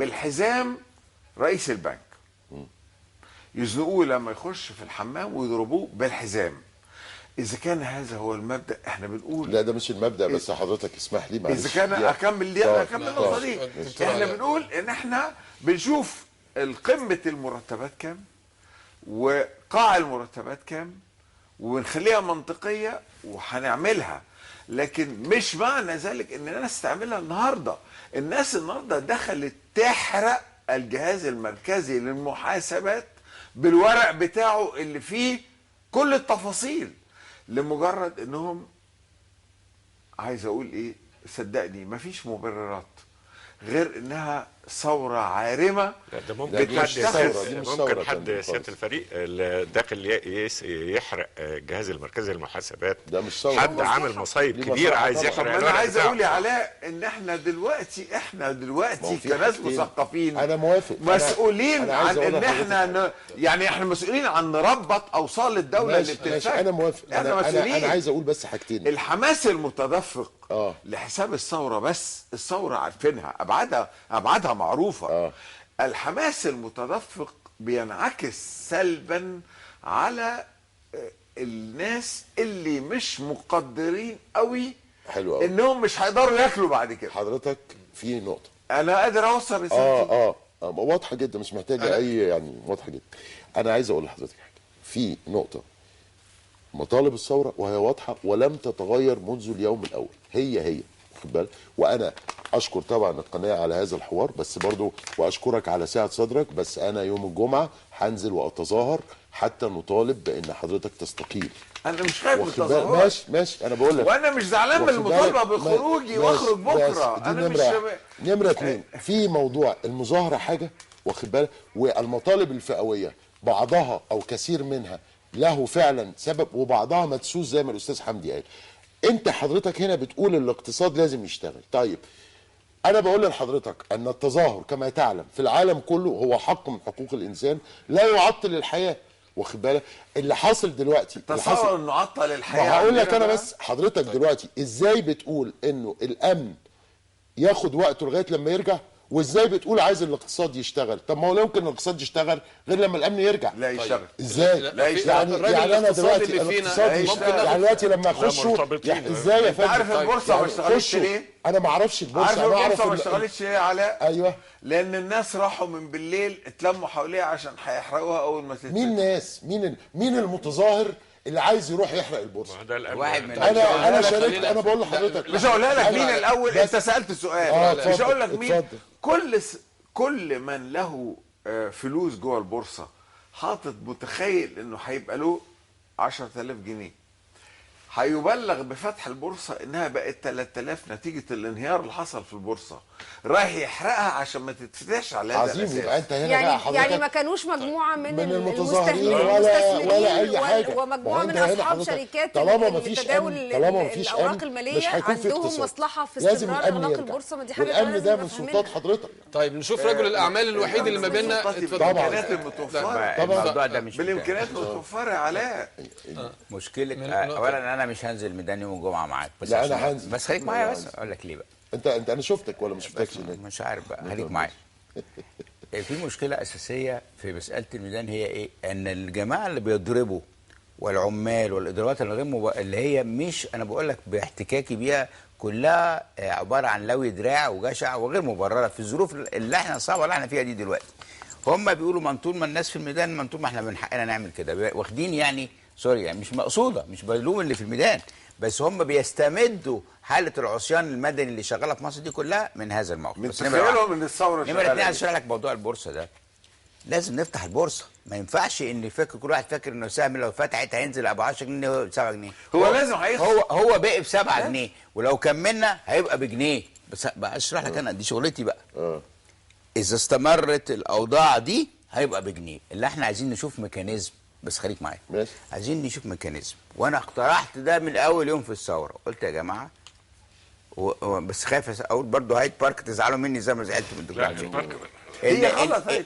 بالحزام رئيس البنك، يزنقوه لما يخش في الحمام ويضربوه بالحزام. اذا كان هذا هو المبدا احنا بنقول لا ده مش المبدا، بس حضرتك اسمح لي معلش. اذا كان اكمل النقطه دي. احنا بنقول ان احنا بنشوف قمه المرتبات كام وقاع المرتبات كام ونخليها منطقيه وهنعملها، لكن مش معنى ذلك ان الناس تعملها النهارده. الناس النهارده دخلت تحرق الجهاز المركزي للمحاسبات بالورق بتاعه اللي فيه كل التفاصيل، لمجرد انهم عايز اقول ايه، صدقني مفيش مبررات غير انها ثوره عارمه. ده ممكن حد سياده الفريق داخل يحرق الجهاز المركزي للمحاسبات. ده مش ثوره، حد عامل مصايب كبير عايز يحرق. انا عايز اقول يا علاء ان احنا دلوقتي كناس مثقفين انا موافق، مسؤولين عن ان احنا يعني احنا مسؤولين عن نربط اوصال الدوله اللي بتتفك. انا موافق. انا عايز اقول بس حاجتين. الحماس المتدفق لحساب الثوره، بس الثوره عارفينها ابعادها معروفه. الحماس المتدفق بينعكس سلبا على الناس اللي مش مقدرين قوي حلو قوي انهم مش هيقدروا ياكلوا بعد كده. حضرتك في نقطه انا قادر اوصل رسالتي. واضحه جدا، مش محتاجه اي يعني، واضحه جدا. انا عايز اقول لحضرتك حاجه في نقطه. مطالب الثوره وهي واضحه ولم تتغير منذ اليوم الاول، هي واخد بالك. وانا اشكر طبعا القناه على هذا الحوار، بس برضو واشكرك على سعه صدرك. بس انا يوم الجمعه هنزل واتظاهر حتى نطالب بان حضرتك تستقيل. انا مش خايف من التظاهرات. ماشي انا بقول لك، وانا مش زعلان من المطالبه بخروجي واخرج بكره. انا مش نمره 2 في موضوع المظاهره حاجه، واخد بالك، والمطالب الفئويه بعضها او كثير منها له فعلا سبب وبعضها مدسوس زي ما الاستاذ حمدي قال. انت حضرتك هنا بتقول الاقتصاد لازم يشتغل. طيب انا بقول لحضرتك ان التظاهر كما تعلم في العالم كله هو حق من حقوق الانسان لا يعطل الحياه، واخد بالك. اللي حاصل دلوقتي تصور انه عطل الحياه. هقول لك انا بس حضرتك دلوقتي ازاي بتقول انه الامن ياخد وقته لغايه لما يرجع، وازاي بتقول عايز الاقتصاد يشتغل؟ طب ما هو لا يمكن الاقتصاد يشتغل غير لما الامن يرجع. لا يشتغل ازاي؟ لا يشتغل. يعني انا دلوقتي الاقتصاد يعني دلوقتي لما اخشوا ازاي يا فندم؟ عارف البورصه ما اشتغلتش ليه؟ انا ما اعرفش البورصه. عارف البورصه ما اشتغلتش ليه يا علاء؟ ايوه لان الناس راحوا من بالليل اتلموا حواليها عشان هيحرقوها اول ما تتفتح. مين ناس؟ مين المتظاهر اللي عايز يروح يحرق البورصه؟ واحد من انا شاركت. انا بقول لحضرتك مش هقولها لك مين الاول، انت سالت سؤال. مش هقول لك مين. كل من له فلوس جوه البورصه حاطط متخيل انه هيبقى له 10000 جنيه، هيبلغ بفتح البورصه انها بقت 3000 نتيجه الانهيار اللي حصل في البورصه، رايح يحرقها عشان ما تتفتحش على هذا الاساس. يبقى انت هنا بقى حضرتك يعني ما كانوش مجموعه من المتظاهرين ولا اي حاجه، ومجموعه من اصحاب شركات تداول الاوراق الماليه عندهم مصلحه في استمرار اغلاق البورصه. ما دي حاجه والامن ده من سلطات حضرتك. طيب نشوف رجل الاعمال الوحيد اللي ما بيننا. بالامكانيات المتوفره. الموضوع ده مش بالامكانيات المتوفره يا علاء. مشكله. اولا انا مش هنزل ميدان يوم الجمعه معاك، بس لا انا هنزل. بس خليك معايا بس اقول لك ليه بقى. انت انا شفتك ولا ما شفتكش؟ مش عارف بقى، خليك معايا. في مشكله اساسيه في مساله الميدان، هي ايه؟ ان الجماعه اللي بيضربوا والعمال والادارات اللي هي مش، انا بقول لك باحتكاكي بيها، كلها عباره عن لوي دراع وجشع وغير مبرره في الظروف اللي احنا الصعبه اللي احنا فيها دي دلوقتي. هم بيقولوا ما طول ما الناس في الميدان، ما طول ما احنا من حقنا نعمل كده، واخدين يعني سوري يعني مش مقصوده، مش بلوم اللي في الميدان، بس هم بيستمدوا حاله العصيان المدني اللي شغاله في مصر دي كلها من هذا الموقف. من تخيلهم ان الثوره شغاله. نمره 2 عايز اشرح لك موضوع البورصه ده. لازم نفتح البورصه، ما ينفعش ان كل واحد فاكر انه سهم لو فتحت هينزل ابو 10 جنيه 7 جنيه. هو لازم هو باقي ب 7 جنيه، ولو كملنا هيبقى بجنيه. بس بقى اشرح لك انا، دي شغلتي بقى. اذا استمرت الاوضاع دي هيبقى بجنيه. اللي احنا عايزين نشوف ميكانيزم، بس خليك معايا. عايزين نشوف ميكانيزم، وانا اقترحت ده من اول يوم في الثوره. قلت يا جماعه بس خايف اقول برضه هايد بارك تزعلوا مني زي ما زعلت من الدكتور.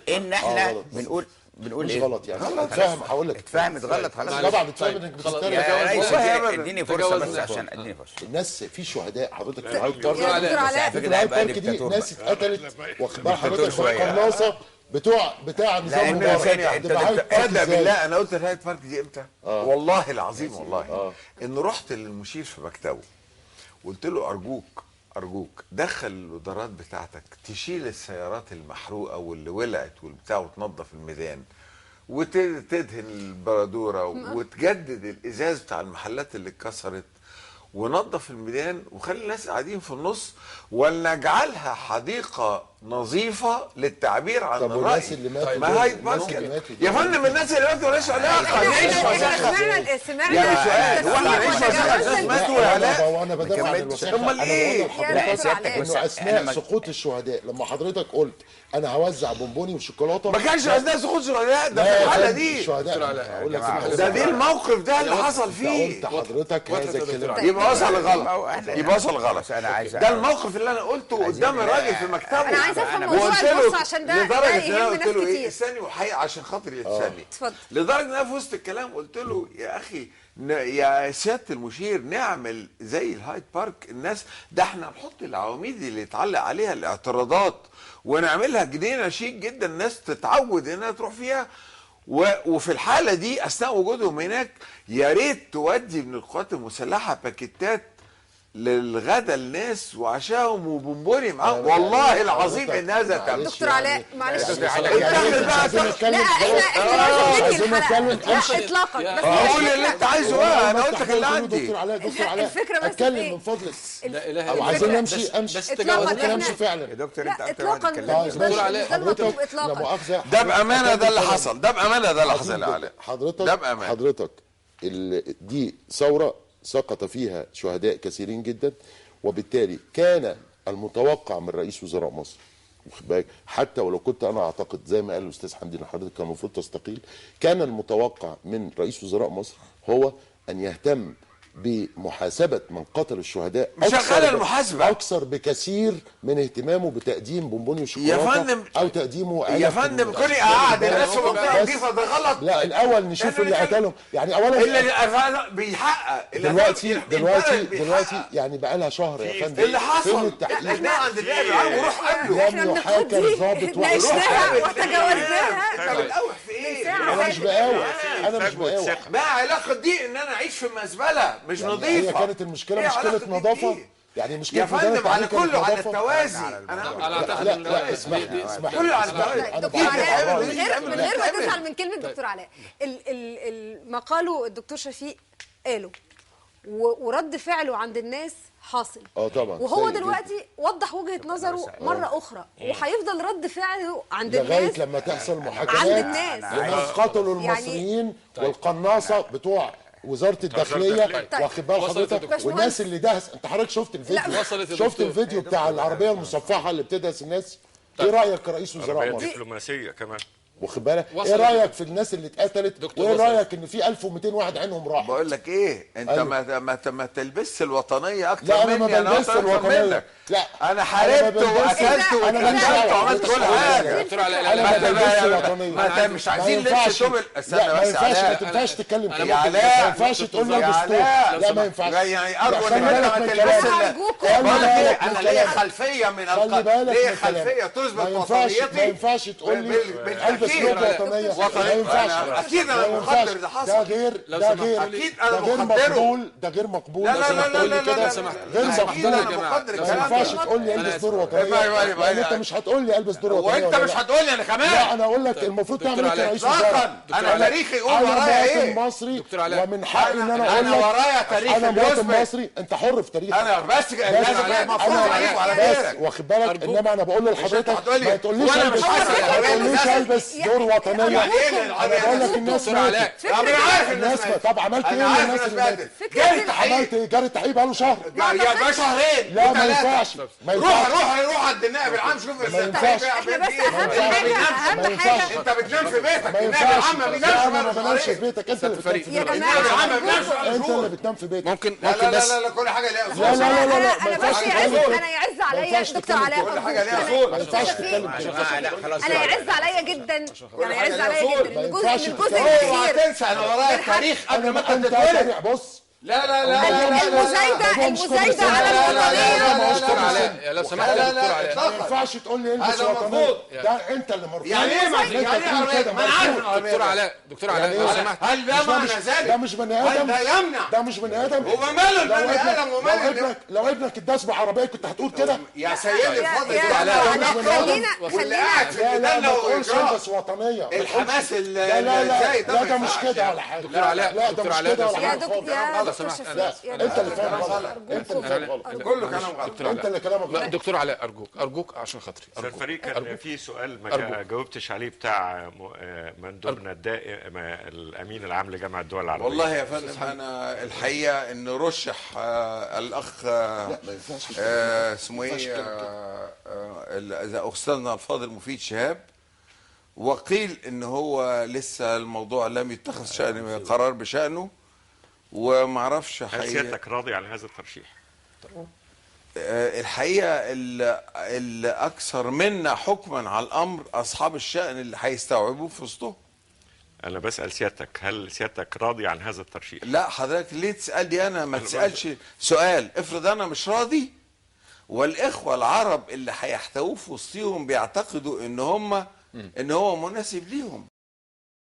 ان احنا بنقول بنقول مش ايه؟ غلط يعني اتفهم. هقول لك اتفهمت غلط خلاص. طبعا اتفهم انك بتستنى. يا ريس والله اديني فرصه بس عشان اديني فرصه. الناس في شهداء حضرتك في يا دكتور علاء في الهايد بارك دي ناس اتقتلت، واخد بال حضرتك في القناصه بتاع نظام مبارك. تصدق بالله انا قلت الهايد بارك دي امتى؟ والله العظيم والله ان رحت للمشير في مكتبه قلت له ارجوك دخل الادارات بتاعتك تشيل السيارات المحروقه واللي ولعت والبتاع وتنظف الميدان وتدهن البرادوره وتجدد الازاز بتاع المحلات اللي اتكسرت ونظف الميدان وخلي الناس قاعدين في النص ولنجعلها حديقه نظيفه للتعبير عن الراي. والناس اللي ماتوا ما هاي يا فندم الناس اللي ماتوا مالهاش علاقه نعيش وثيقه. سمعنا يعني سؤال هو احنا نعيش وثيقه الناس ماتوا ولا لا؟ وانا بدافع عن الوثيقه. امال ايه؟ انه اثناء سقوط الشهداء لما حضرتك قلت انا هوزع بونبوني وشوكولاته ما كانش اثناء سقوط الشهداء ده في الحاله دي اقول لك ده دي الموقف ده اللي حصل فيه. قلت حضرتك هذا الكلام يبقى وصل غلط انا عايز ده الموقف اللي انا قلته قدام الراجل في مكتبه. انا عايز افهم موضوع البورصه عشان ده لدرجه ان انا يهم قلت ناس له ايه كتير. استني وحقيقه عشان خاطري يتسلي. اتفضل. لدرجه ان انا في وسط الكلام قلت له يا اخي يا سياده المشير نعمل زي الهايد بارك الناس ده احنا نحط العواميد اللي يتعلق عليها الاعتراضات ونعملها جنينه شيك جدا الناس تتعود انها تروح فيها. وفي الحاله دي اثناء وجودهم هناك يا ريت تودي من القوات المسلحه باكيتات للغدا الناس وعشاهم وبونبوني معاهم. والله العظيم ان هذا تم. دكتور علاء معلش لا احنا لازم ننهي اطلاقا بس قول اللي انت عايزه بقى انا قلت لك اللي عندي. دكتور علاء الفكره بس اتكلم من فضلك. لا اله او الا عايزين الله. امشي بس عايزين امشي فعلا. يا دكتور لا انت اطلاقا دكتور علاء حضرتك لا مؤاخذه ده بامانه ده اللي حصل ده يا علاء. حضرتك دي ثوره سقط فيها شهداء كثيرين جدا، وبالتالي كان المتوقع من رئيس وزراء مصر حتى ولو كنت انا اعتقد زي ما قال الاستاذ حمدي ان حضرتك كان المفروض تستقيل، كان المتوقع من رئيس وزراء مصر هو ان يهتم بمحاسبه من قتل الشهداء مش شغال المحاسبه اكثر بكثير من اهتمامه بتقديم بونبوني وشوكولاته يا فندم او تقديمه يا فندم كوني قاعد الناس في المنطقه دي فده غلط. لا الاول نشوف اللي قتلهم يعني اولا اللي بيحقق دلوقتي يعني بقى لها شهر يا فندم اللي حصل فين التحقيق؟ احنا عند النائب وروح قبله لم يحاكم ضابط واحد. ناقشناها وتجاوزناها. انت بتقاوح في ايه؟ انا مش بقاوح ما علاقه دي ان انا اعيش في مزبله مش نظيفه. هي كانت المشكله مشكله نظافه يعني مشكله يا فندم على كله على التوازي. انا اعتقد لا اسمح كله على التوازي. دكتور علاء من غير ما تزعل من كلمه دكتور علاء ما قاله الدكتور شفيق قاله ورد فعله عند الناس حاصل. طبعا وهو دلوقتي وضح وجهه نظره مره اخرى وهيفضل رد فعله عند الناس لغايه لما تحصل محاكمات عند الناس لمن قتلوا المصريين والقناصه بتوع وزاره الداخليه واخد بال حضرتك والناس اللي دهس. انت حضرتك شفت الفيديو؟ شفت الفيديو بتاع العربيه المصفحه اللي بتدهس الناس؟ ايه رايك كرئيس وزراء مصر؟ دبلوماسيه كمان واخد بالك؟ ايه رايك في الناس اللي اتقتلت؟ وايه رايك ان في 1200 واحد عينهم راحت؟ بقول لك ايه انت ما تلبسش الوطنيه اكتر لا انا ما مني. بلبسش الوطنيه. لا انا حاربت وقتلت واتقتلت وعملت كل حاجه. دكتور علاء انا ما بلبسش الوطنيه. ما مش عايزين لبس شغل. لا ما ينفعش ما تنفعش تتكلم كده. يا علاء ما ينفعش تقول لي البس لا ما ينفعش. يعني ارجو ان انت ما تلبسش. انا ليا خلفيه من ليا خلفيه تثبت وطنيتي. ما ينفعش تقول لي البس ثوب وطنيه. ما ينفعش. اكيد انا مخدر ده حصل. ده غير اكيد انا مخدره. ده غير مقبول. لا غير مقبول. ما ينفعش تقول لي البس دور وطنيه. لان انت مش هتقول لي البس دور وطنيه وانت مش هتقول لي انا كمان. لا انا اقول لك المفروض تعمل ايه كرئيس وزراء. انا تاريخي يقول ورايا ايه. انا مصري ومن حقي ان انا اقول لك انا ورايا تاريخ. انا مواطن مصري. انت حر في تاريخك. انا بس لازم المفروض اعيب على غيرك. واخد بالك انما انا بقول لحضرتك ما تقوليش البس دور وطنيه. انا بقول لك الناس ماتت. انا عارف الناس طب عملت ايه للناس اللي ماتت؟ عملت ايه؟ جري التحقيق بقاله شهر. يا شهرين. لا ما ينفعش. روح عند النائب العام شوف ما ينفعش. احنا بس اهم حاجه انت بتنام في بيتك. ما ينفعش. انا ما بنامش في بيتك. انت اللي بتنام في يا بيتك. جماعه انت اللي بتنام في بيتك. ممكن بس لا كل حاجه ليها اصول. لا ما انا ينفعش بس انا يعز عليا دكتور علاء كل حاجه ليها اصول. ما ينفعش تتكلم. لا خلاص انا يعز عليا جدا يعني يعز عليا جدا ما ان ينفعش الجزء تتكلم. اوعى الاخير تنسى انا ورايا التاريخ قبل ما انت تتولد. بص لا لا لا لا لا المزايده على الوطنيه. لو سمحت يا دكتور علاء، ما ينفعش تقول لي البس هذا وطنيه، مرفوض. ده انت اللي مرفوض. يعني ايه يعني ايه كده ما انا عارف دكتور علاء، دكتور علاء يعني لو إيه؟ سمحت. هل ده معنى ده ذلك؟ مش بني هل ادم، ده يمنع؟ ده مش بني ادم. هو ماله البني ادم وماله لو ابنك اتداس بعربيه كنت هتقول كده؟ يا سيدي الفاضل واللي قاعد في لا لا الميدان ما لو تقولش إجراء. البس وطنيه. الحماس لا لا ازاي لا ده ده مش كده ولا حاجه. دكتور علاء، لا ده دكتور مش علاء، كده ولا يا حاجه دكتور خالص. شفيق انت اللي فاهم غلط. انت اللي فاهم غلط. كله كلام غلط. دكتور علاء. انت اللي كلامك لا غلط. دكتور علاء، ارجوك عشان خاطري استاذ فريق كان في سؤال ما أرجوك. جاوبتش عليه بتاع مندوبنا الدائم الامين العام لجامعه الدول العربيه. والله يا فندم انا الحقيقه ان رشح الاخ اسمه ايه استاذنا الفاضل مفيد شهاب، وقيل ان هو لسه الموضوع لم يتخذ قرار بشانه، وما اعرفش هل سيادتك راضي على هذا الترشيح؟ الحقيقه اللي اكثر منا حكما على الامر اصحاب الشان اللي هيستوعبوه في وسطهم. انا بسال سيادتك، هل سيادتك راضي عن هذا الترشيح؟ لا حضرتك ليه تسالني انا؟ ما تسالش سؤال. افرض انا مش راضي والاخوه العرب اللي هيحتووه في وسطهم بيعتقدوا ان هو مناسب ليهم،